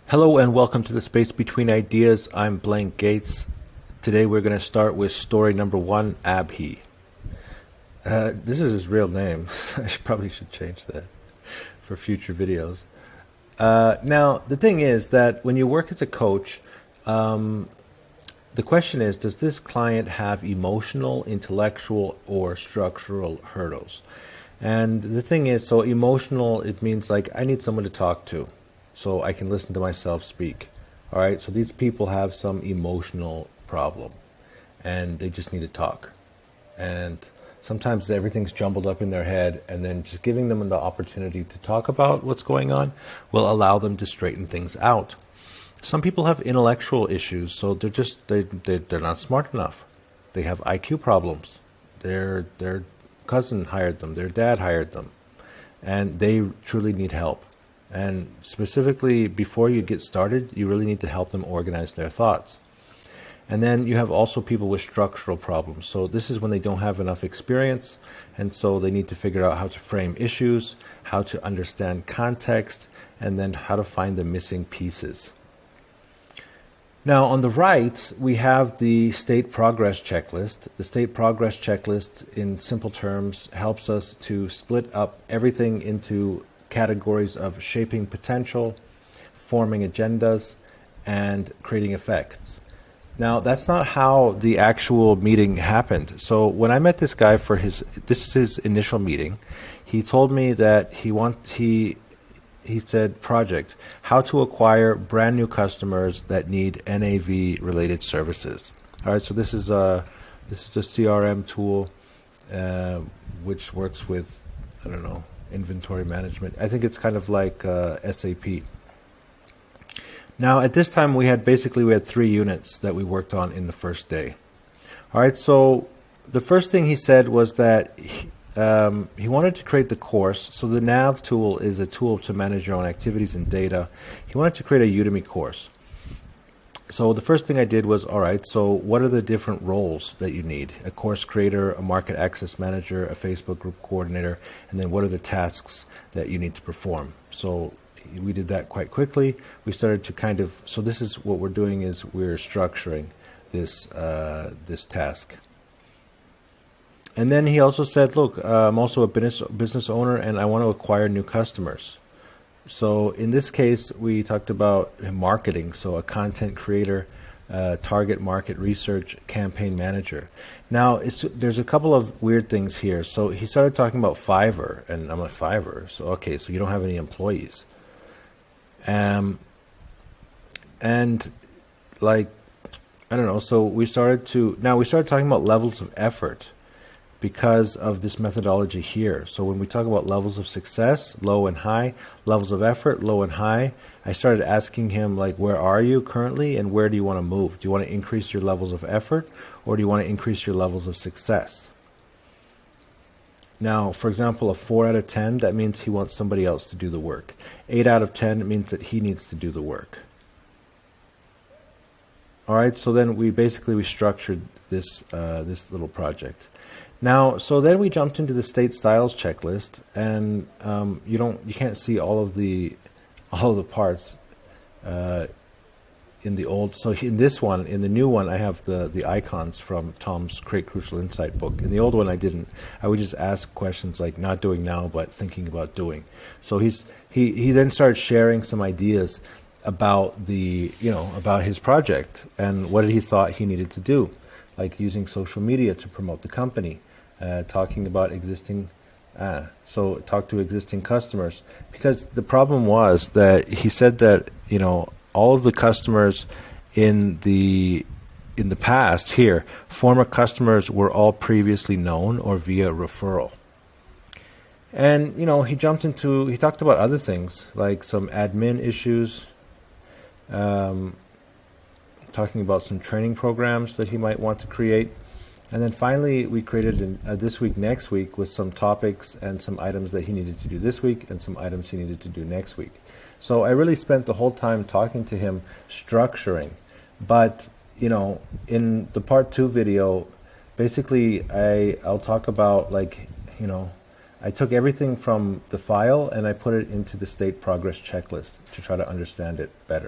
Hello and welcome to the Space Between Ideas. I'm Blank Gates. Today we're going to start with story number 1, Abhi. This is his real name. Probably should change that for future videos. Now, the thing is that when you work as a coach, the question is, does this client have emotional, intellectual, or structural hurdles? And the thing is, so emotional, it means like I need someone to talk to so I can listen to myself speak. All right, so these people have some emotional problem and they just need to talk. And sometimes everything's jumbled up in their head, and then just giving them the opportunity to talk about what's going on will allow them to straighten things out. Some people have intellectual issues, so they're not smart enough. They have IQ problems. Their cousin hired them, their dad hired them, and they truly need help. And specifically, before you get started, you really need to help them organize their thoughts. And then you have also people with structural problems. So this is when they don't have enough experience, and so they need to figure out how to frame issues, how to understand context, and then how to find the missing pieces. Now, on the right, we have the state progress checklist. The state progress checklist, in simple terms, helps us to split up everything into categories of shaping potential, forming agendas, and creating effects. Now, that's not how the actual meeting happened. So when I met this guy for this is his initial meeting, he told me that he said, project, how to acquire brand new customers that need NAV related services. All right, so this is a CRM tool which works with, I don't know, inventory management. I think it's kind of like SAP. Now, at this time, we had 3 units that we worked on in the first day. All right, so the first thing he said was that he wanted to create the course. So the nav tool is a tool to manage your own activities and data. He wanted to create a Udemy course. So the first thing I did was, all right, so what are the different roles that you need? A course creator, a market access manager, a Facebook group coordinator, and then what are the tasks that you need to perform? So we did that quite quickly. We started to so this is what we're doing, is we're structuring this task. And then he also said, look, I'm also a business owner and I want to acquire new customers. So in this case, we talked about marketing, so a content creator, target market research, campaign manager. Now, there's a couple of weird things here. So he started talking about Fiverr, and I'm like, Fiverr? So, okay, so you don't have any employees. And like, I don't know, so we started talking about levels of effort because of this methodology here. So when we talk about levels of success, low and high, levels of effort, low and high, I started asking him, like, where are you currently and where do you want to move? Do you want to increase your levels of effort, or do you want to increase your levels of success? Now, for example, a 4 out of 10, that means he wants somebody else to do the work. 8 out of 10 means that he needs to do the work. All right, so then we structured this little project. Now, so then we jumped into the state styles checklist, and you can't see all of the parts in the old. So in this one, in the new one, I have the icons from Tom's Create Crucial Insight book. In the old one, I didn't. I would just ask questions like not doing now, but thinking about doing. So he then started sharing some ideas about about his project and what he thought he needed to do, like using social media to promote the company. Talking about talk to existing customers, because the problem was that he said that all of the customers in the past here, former customers, were all previously known or via referral. And he talked about other things like some admin issues, talking about some training programs that he might want to create. And then finally, we created this week, next week, with some topics and some items that he needed to do this week and some items he needed to do next week. So I really spent the whole time talking to him, structuring. But, in the part 2 video, basically I'll talk about, I took everything from the file and I put it into the state progress checklist to try to understand it better.